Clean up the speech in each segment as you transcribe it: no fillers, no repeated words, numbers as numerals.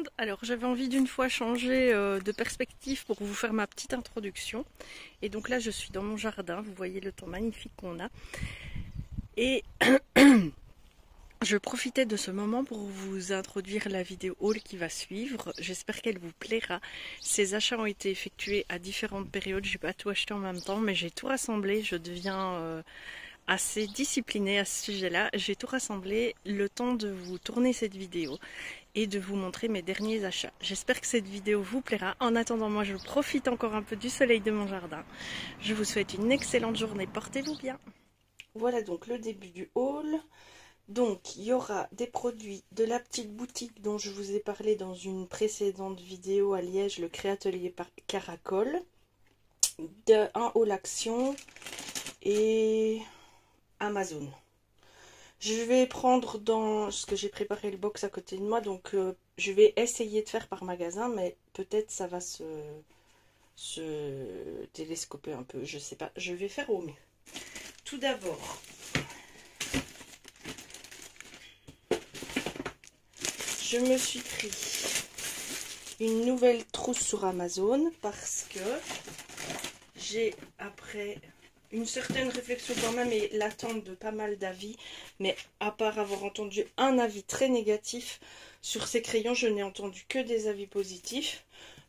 monde. Alors j'avais envie d'une fois changer de perspective pour vous faire ma petite introduction. Et donc là je suis dans mon jardin, vous voyez le temps magnifique qu'on a. Et je profitais de ce moment pour vous introduire la vidéo haul qui va suivre. J'espère qu'elle vous plaira. Ces achats ont été effectués à différentes périodes. J'ai pas tout acheté en même temps, mais j'ai tout rassemblé. Je deviens assez disciplinée à ce sujet-là. J'ai tout rassemblé, le temps de vous tourner cette vidéo et de vous montrer mes derniers achats. J'espère que cette vidéo vous plaira. En attendant, moi je profite encore un peu du soleil de mon jardin. Je vous souhaite une excellente journée. Portez-vous bien. Voilà donc le début du haul. Donc, il y aura des produits de la petite boutique dont je vous ai parlé dans une précédente vidéo à Liège, le Créatelier par Caracol, un haul action et Amazon. Je vais prendre dans ce que j'ai préparé le box à côté de moi, donc je vais essayer de faire par magasin, mais peut-être ça va se télescoper un peu, je sais pas, je vais faire au mieux. Tout d'abord, je me suis pris une nouvelle trousse sur Amazon parce que j'ai, après une certaine réflexion quand même et l'attente de pas mal d'avis, mais à part avoir entendu un avis très négatif sur ces crayons, je n'ai entendu que des avis positifs.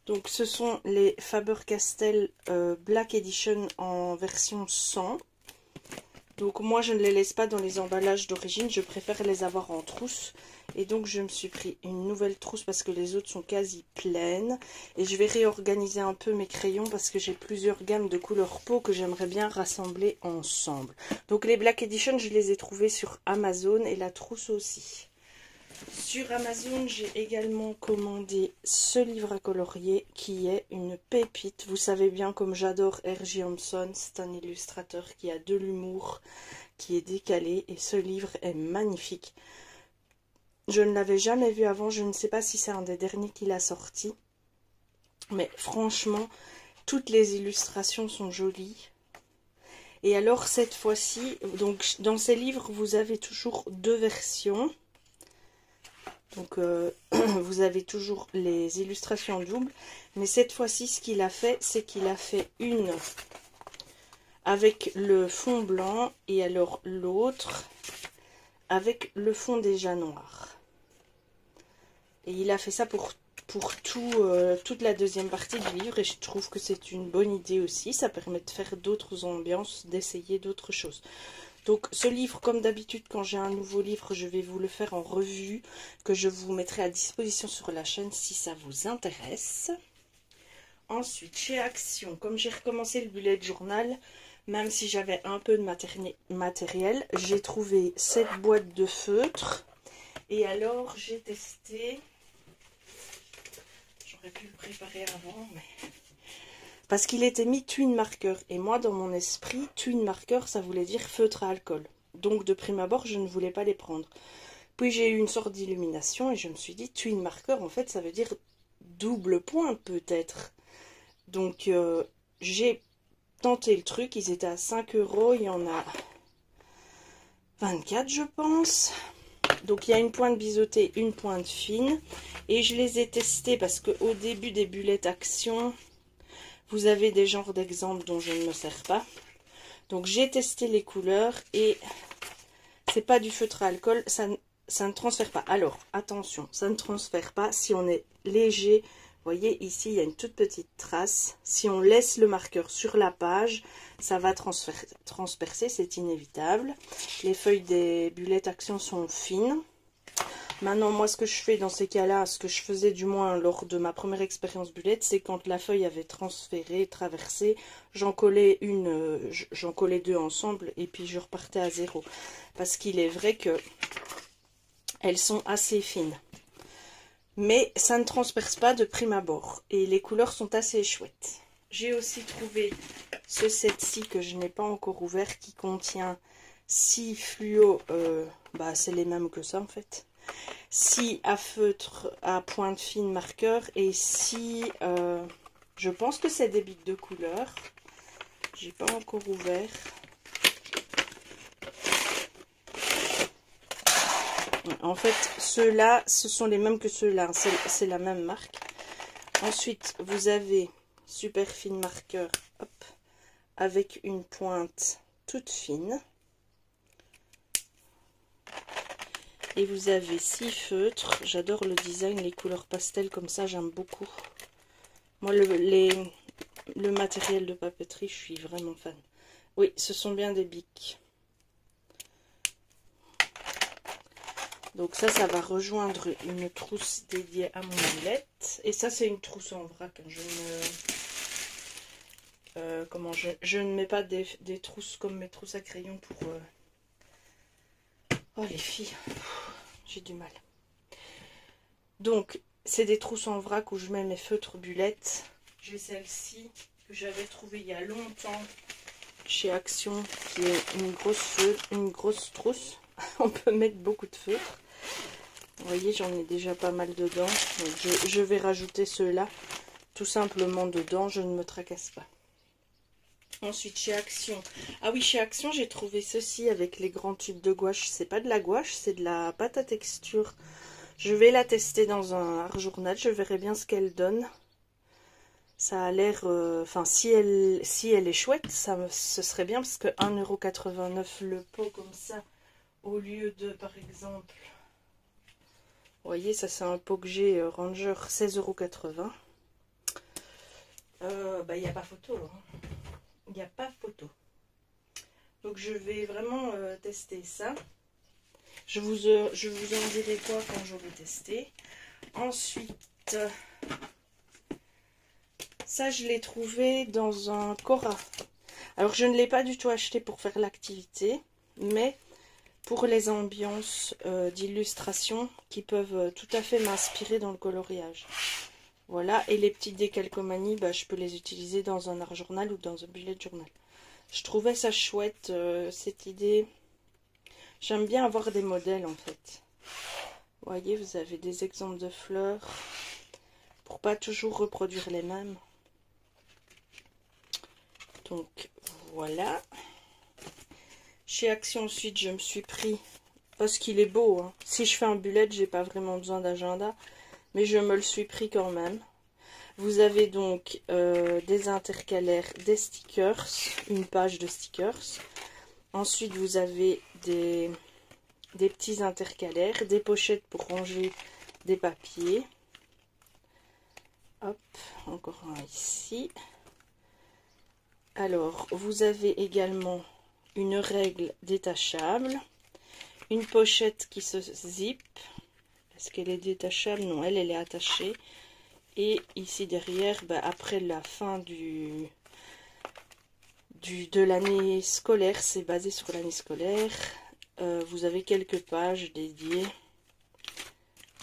Donc ce sont les Faber-Castell Black Edition en version 100. Donc moi je ne les laisse pas dans les emballages d'origine, je préfère les avoir en trousse. Et donc je me suis pris une nouvelle trousse parce que les autres sont quasi pleines. Et je vais réorganiser un peu mes crayons parce que j'ai plusieurs gammes de couleurs peau que j'aimerais bien rassembler ensemble. Donc les Black Edition, je les ai trouvés sur Amazon et la trousse aussi. Sur Amazon, j'ai également commandé ce livre à colorier qui est une pépite. Vous savez bien comme j'adore R.J. Hampson, c'est un illustrateur qui a de l'humour, qui est décalé et ce livre est magnifique. Je ne l'avais jamais vu avant, je ne sais pas si c'est un des derniers qu'il a sorti. Mais franchement, toutes les illustrations sont jolies. Et alors cette fois-ci, donc dans ces livres, vous avez toujours deux versions. Donc vous avez toujours les illustrations doubles. Mais cette fois-ci, ce qu'il a fait, c'est qu'il a fait une avec le fond blanc et alors l'autre avec le fond déjà noir. Et il a fait ça pour toute la deuxième partie du livre et je trouve que c'est une bonne idée aussi. Ça permet de faire d'autres ambiances, d'essayer d'autres choses. Donc ce livre, comme d'habitude, quand j'ai un nouveau livre, je vais vous le faire en revue, que je vous mettrai à disposition sur la chaîne si ça vous intéresse. Ensuite, chez Action, comme j'ai recommencé le bullet journal, même si j'avais un peu de matériel, j'ai trouvé cette boîte de feutre. Et alors, j'ai testé... J'aurais pu le préparer avant, mais... Parce qu'il était mis twin marker. Et moi, dans mon esprit, twin marker, ça voulait dire feutre à alcool. Donc, de prime abord, je ne voulais pas les prendre. Puis, j'ai eu une sorte d'illumination et je me suis dit, twin marker, en fait, ça veut dire double point, peut-être. Donc, j'ai tenté le truc. Ils étaient à 5 €. Il y en a 24, je pense. Donc, il y a une pointe biseautée, une pointe fine. Et je les ai testés parce qu'au début des bullets Action... Vous avez des genres d'exemples dont je ne me sers pas. Donc j'ai testé les couleurs et c'est pas du feutre à alcool, ça ne transfère pas. Alors attention, ça ne transfère pas si on est léger. Vous voyez ici il y a une toute petite trace. Si on laisse le marqueur sur la page, ça va transpercer, c'est inévitable. Les feuilles des bullets Action sont fines. Maintenant, moi, ce que je fais dans ces cas-là, ce que je faisais du moins lors de ma première expérience bullet, c'est quand la feuille avait transféré, traversé, j'en collais deux ensemble et puis je repartais à zéro. Parce qu'il est vrai que elles sont assez fines. Mais ça ne transperce pas de prime abord. Et les couleurs sont assez chouettes. J'ai aussi trouvé ce set-ci que je n'ai pas encore ouvert qui contient 6 fluos. C'est les mêmes que ça en fait. 6 à feutre à pointe fine marqueur et 6 je pense que c'est des bics de couleur. J'ai pas encore ouvert. En fait, ceux-là, ce sont les mêmes que ceux-là. C'est la même marque. Ensuite, vous avez super fine marqueur, hop, avec une pointe toute fine. Et vous avez 6 feutres. J'adore le design, les couleurs pastel comme ça, j'aime beaucoup. Moi, le matériel de papeterie, je suis vraiment fan. Oui, ce sont bien des bics. Donc ça va rejoindre une trousse dédiée à mon boulette. Et ça, c'est une trousse en vrac. Je ne mets pas des trousses comme mes trousses à crayon pour... Oh les filles, j'ai du mal. Donc, c'est des trousses en vrac où je mets mes feutres bulettes. J'ai celle-ci que j'avais trouvée il y a longtemps chez Action, qui est une grosse trousse. On peut mettre beaucoup de feutres. Vous voyez, j'en ai déjà pas mal dedans. Donc je vais rajouter ceux-là tout simplement dedans. Je ne me tracasse pas. Ensuite, chez Action. Ah oui, chez Action, j'ai trouvé ceci avec les grands tubes de gouache. C'est pas de la gouache, c'est de la pâte à texture. Je vais la tester dans un art journal. Je verrai bien ce qu'elle donne. Ça a l'air... Enfin, si elle est chouette, ce serait bien parce que 1,89 € le pot comme ça, au lieu de, par exemple... Vous voyez, ça c'est un pot que j'ai Ranger, 16,80 €. Bah, il n'y a pas photo. Hein. Il n'y a pas photo. Donc je vais vraiment tester ça. Je vous en dirai quoi quand j'aurai testé. Ensuite, ça je l'ai trouvé dans un Cora. Alors je ne l'ai pas du tout acheté pour faire l'activité, mais pour les ambiances d'illustration qui peuvent tout à fait m'inspirer dans le coloriage. Voilà, et les petites décalcomanies, bah, je peux les utiliser dans un art journal ou dans un bullet journal. Je trouvais ça chouette, cette idée. J'aime bien avoir des modèles en fait. Vous voyez, vous avez des exemples de fleurs pour pas toujours reproduire les mêmes. Donc voilà. Chez Action ensuite, je me suis pris, parce qu'il est beau, hein. Si je fais un bullet, j'ai pas vraiment besoin d'agenda, mais je me le suis pris quand même. Vous avez donc des intercalaires, des stickers, une page de stickers. Ensuite, vous avez des petits intercalaires, des pochettes pour ranger des papiers. Hop, encore un ici. Alors, vous avez également une règle détachable, une pochette qui se zip. Est-ce qu'elle est détachable? Non, elle est attachée. Et ici derrière, bah, après la fin de l'année scolaire, c'est basé sur l'année scolaire, vous avez quelques pages dédiées.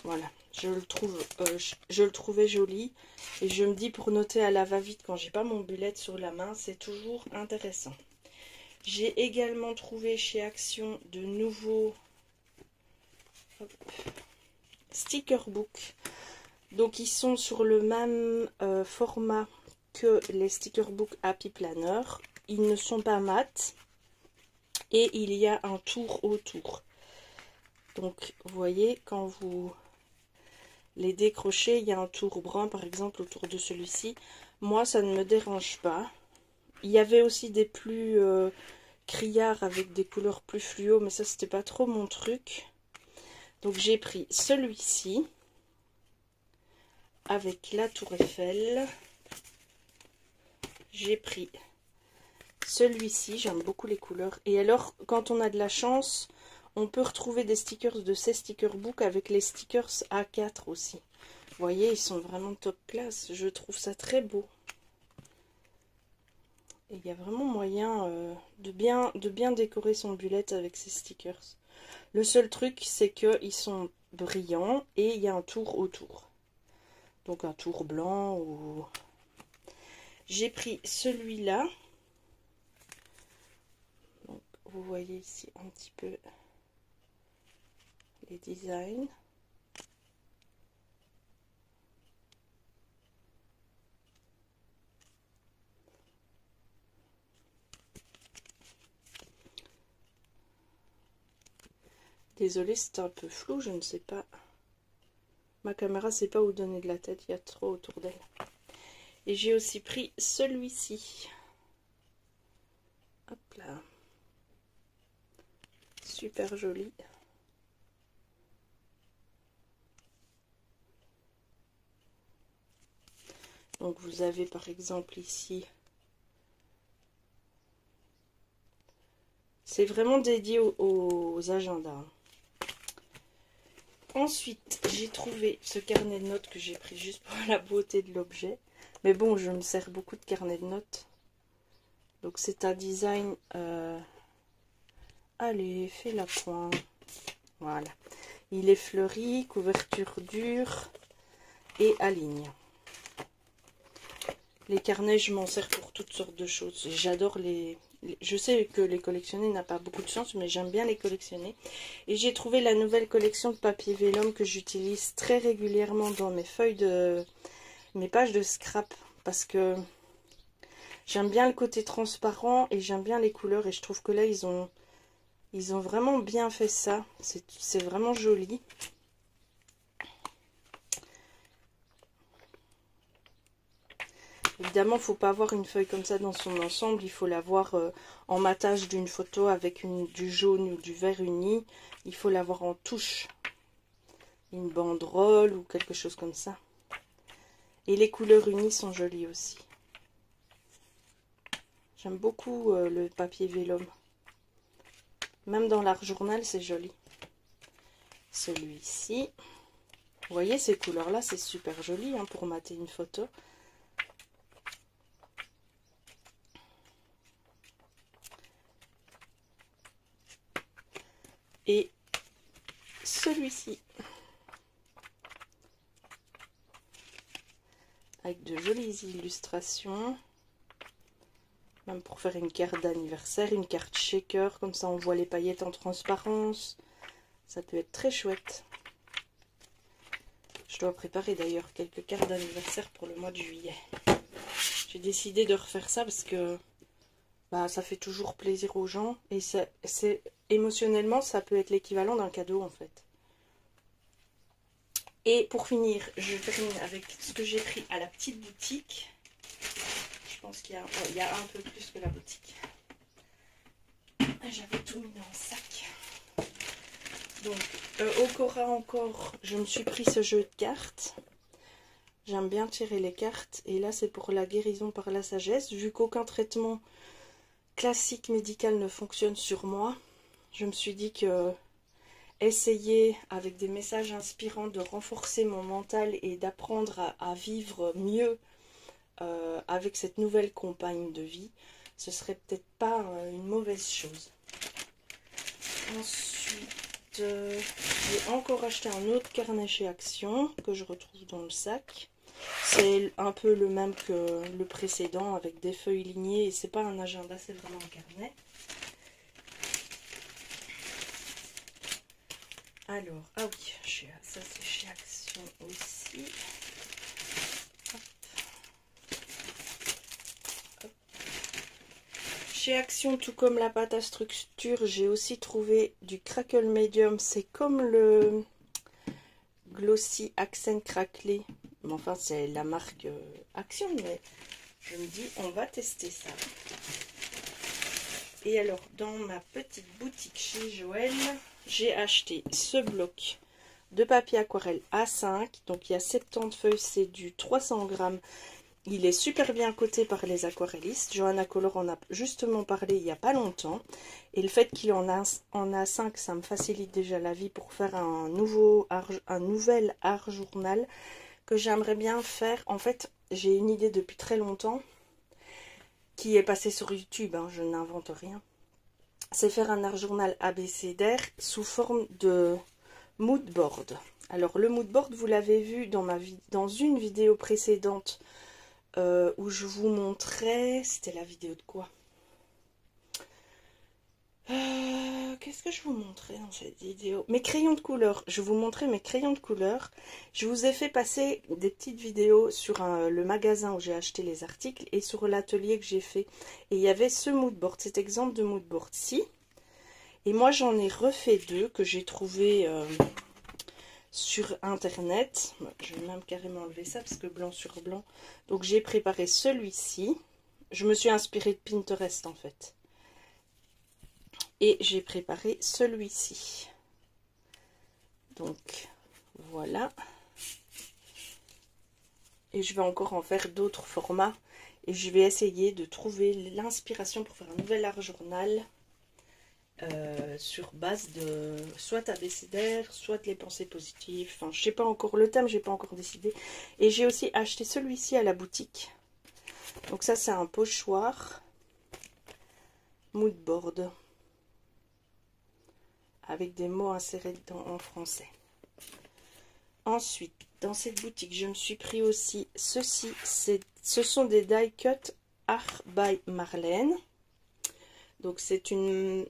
Voilà, je le trouvais joli. Et je me dis, pour noter à la va-vite quand j'ai pas mon bullet sur la main, c'est toujours intéressant. J'ai également trouvé chez Action de nouveaux sticker book. Donc ils sont sur le même format que les sticker book Happy Planner. Ils ne sont pas mat et il y a un tour autour. Donc vous voyez, quand vous les décrochez, il y a un tour brun par exemple autour de celui-ci. Moi ça ne me dérange pas. Il y avait aussi des plus criards avec des couleurs plus fluo, mais ça c'était pas trop mon truc. Donc j'ai pris celui-ci avec la tour Eiffel. J'ai pris celui-ci, j'aime beaucoup les couleurs. Et alors, quand on a de la chance, on peut retrouver des stickers de ces sticker book avec les stickers A4 aussi. Vous voyez, ils sont vraiment top classe. Je trouve ça très beau. Et il y a vraiment moyen de bien décorer son bullet avec ces stickers. Le seul truc, c'est qu'ils sont brillants et il y a un tour autour. Donc un tour blanc ou... J'ai pris celui-là. Vous voyez ici un petit peu les designs. Désolée, c'est un peu flou, je ne sais pas. Ma caméra ne sait pas où donner de la tête, il y a trop autour d'elle. Et j'ai aussi pris celui-ci. Hop là. Super joli. Donc vous avez par exemple ici, c'est vraiment dédié aux agendas. Ensuite, j'ai trouvé ce carnet de notes que j'ai pris juste pour la beauté de l'objet. Mais bon, je me sers beaucoup de carnets de notes. Donc c'est un design... Allez, fais la pointe. Voilà. Il est fleuri, couverture dure et à ligne. Les carnets, je m'en sers pour toutes sortes de choses. J'adore je sais que les collectionner n'a pas beaucoup de chance, mais j'aime bien les collectionner. Et j'ai trouvé la nouvelle collection de papier vélum que j'utilise très régulièrement dans mes pages de scrap. Parce que j'aime bien le côté transparent et j'aime bien les couleurs. Et je trouve que là, ils ont vraiment bien fait ça. C'est vraiment joli. Évidemment, il ne faut pas avoir une feuille comme ça dans son ensemble. Il faut l'avoir en matage d'une photo avec du jaune ou du vert uni. Il faut l'avoir en touche. Une banderole ou quelque chose comme ça. Et les couleurs unies sont jolies aussi. J'aime beaucoup le papier vélum. Même dans l'art journal, c'est joli. Celui-ci. Vous voyez, ces couleurs-là, c'est super joli hein, pour mater une photo. Et celui-ci. Avec de jolies illustrations. Même pour faire une carte d'anniversaire, une carte shaker. Comme ça, on voit les paillettes en transparence. Ça peut être très chouette. Je dois préparer d'ailleurs quelques cartes d'anniversaire pour le mois de juillet. J'ai décidé de refaire ça parce que ça fait toujours plaisir aux gens. Et émotionnellement, ça peut être l'équivalent d'un cadeau en fait. Et pour finir, je termine avec ce que j'ai pris à la petite boutique. Je pense qu'il y a un peu plus que la boutique. J'avais tout mis dans le sac. Donc, au Cora encore, je me suis pris ce jeu de cartes. J'aime bien tirer les cartes. Et là, c'est pour la guérison par la sagesse. Vu qu'aucun traitement classique médical ne fonctionne sur moi, je me suis dit que essayer avec des messages inspirants de renforcer mon mental et d'apprendre à vivre mieux avec cette nouvelle compagne de vie, ce serait peut-être pas une mauvaise chose. Ensuite, j'ai encore acheté un autre carnet chez Action que je retrouve dans le sac. C'est un peu le même que le précédent avec des feuilles lignées et c'est pas un agenda, c'est vraiment un carnet. Alors, ah oui, ça c'est chez Action aussi. Chez Action, tout comme la pâte à structure, j'ai aussi trouvé du Crackle Medium. C'est comme le Glossy Accent Crackly. Mais enfin, c'est la marque Action, mais je me dis, on va tester ça. Et alors, dans ma petite boutique chez Joël, j'ai acheté ce bloc de papier aquarelle A5. Donc, il y a 70 feuilles, c'est du 300 grammes. Il est super bien coté par les aquarellistes. Johanna Color en a justement parlé il n'y a pas longtemps. Et le fait qu'il en a 5, ça me facilite déjà la vie pour faire un nouvel art journal que j'aimerais bien faire. En fait, j'ai une idée depuis très longtemps qui est passée sur YouTube, hein, je n'invente rien. C'est faire un art journal abécédaire sous forme de mood board. Alors le mood board, vous l'avez vu dans une vidéo précédente où je vous montrais, c'était la vidéo de quoi? Qu'est-ce que je vous montrais dans cette vidéo? Mes crayons de couleur. Je vous montrais mes crayons de couleur. Je vous ai fait passer des petites vidéos sur le magasin où j'ai acheté les articles et sur l'atelier que j'ai fait. Et il y avait ce mood board, cet exemple de mood board-ci. Et moi j'en ai refait 2 que j'ai trouvé sur internet. Je vais même carrément enlever ça parce que blanc sur blanc. Donc j'ai préparé celui-ci. Je me suis inspirée de Pinterest en fait. Et j'ai préparé celui-ci. Donc voilà. Et je vais encore en faire d'autres formats. Et je vais essayer de trouver l'inspiration pour faire un nouvel art journal. Sur base de soit abécédaire, soit les pensées positives. Enfin, je sais pas encore le thème, j'ai pas encore décidé. Et j'ai aussi acheté celui-ci à la boutique. Donc ça, c'est un pochoir mood board avec des mots insérés dedans en français. Ensuite, dans cette boutique, je me suis pris aussi ceci. Ce sont des die cut Art by Marlène. Donc c'est une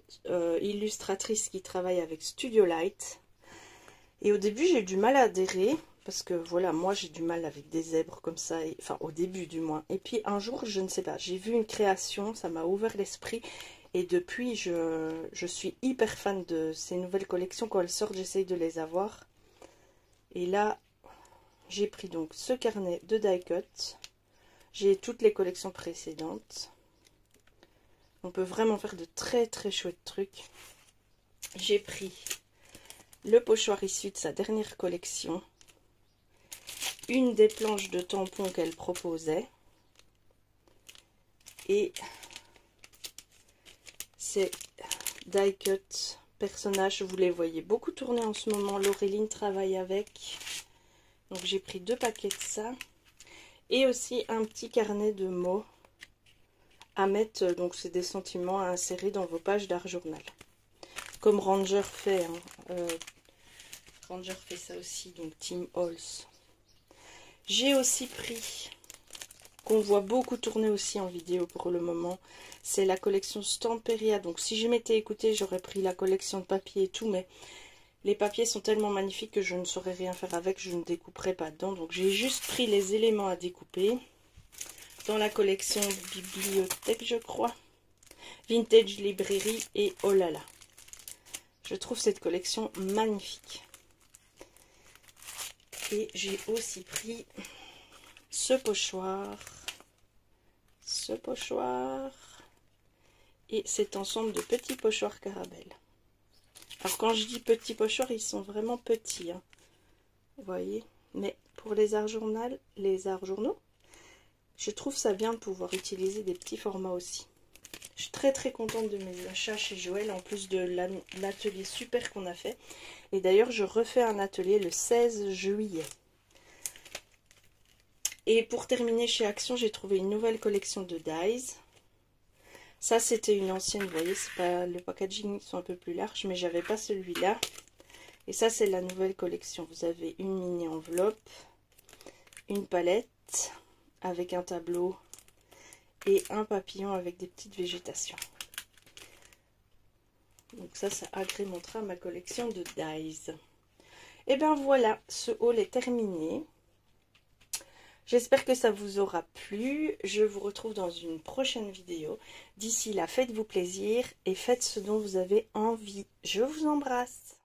illustratrice qui travaille avec Studio Light. Et au début j'ai eu du mal à adhérer. Parce que voilà, moi j'ai du mal avec des zèbres comme ça. Enfin au début du moins. Et puis un jour, je ne sais pas, j'ai vu une création, ça m'a ouvert l'esprit. Et depuis, je suis hyper fan de ces nouvelles collections. Quand elles sortent, j'essaye de les avoir. Et là, j'ai pris donc ce carnet de die cut. J'ai toutes les collections précédentes. On peut vraiment faire de très très chouettes trucs. J'ai pris le pochoir issu de sa dernière collection. Une des planches de tampons qu'elle proposait. Et c'est die cut personnages. Vous les voyez beaucoup tourner en ce moment. Laureline travaille avec. Donc j'ai pris 2 paquets de ça. Et aussi un petit carnet de mots à mettre, donc c'est des sentiments à insérer dans vos pages d'art journal. Comme Ranger fait. Ranger fait ça aussi, donc Tim Holtz. J'ai aussi pris, qu'on voit beaucoup tourner aussi en vidéo pour le moment, c'est la collection Stamperia. Donc si je m'étais écoutée, j'aurais pris la collection de papier et tout, mais les papiers sont tellement magnifiques que je ne saurais rien faire avec, je ne découperai pas dedans. Donc j'ai juste pris les éléments à découper. Dans la collection bibliothèque, je crois, Vintage Librairie et oh là là. Je trouve cette collection magnifique. Et j'ai aussi pris ce pochoir et cet ensemble de petits pochoirs caramel. Alors quand je dis petits pochoirs, ils sont vraiment petits, hein. Vous voyez, mais pour les arts journaux, je trouve ça bien de pouvoir utiliser des petits formats aussi. Je suis très très contente de mes achats chez Joël, en plus de l'atelier super qu'on a fait. Et d'ailleurs, je refais un atelier le 16 juillet. Et pour terminer, chez Action, j'ai trouvé une nouvelle collection de dies. Ça, c'était une ancienne, vous voyez, c'est pas le packaging, ils sont un peu plus larges, mais j'avais pas celui-là. Et ça, c'est la nouvelle collection. Vous avez une mini enveloppe, une palette avec un tableau et un papillon avec des petites végétations. Donc ça agrémentera ma collection de dies. Et bien voilà, ce haul est terminé. J'espère que ça vous aura plu. Je vous retrouve dans une prochaine vidéo. D'ici là, faites-vous plaisir et faites ce dont vous avez envie. Je vous embrasse.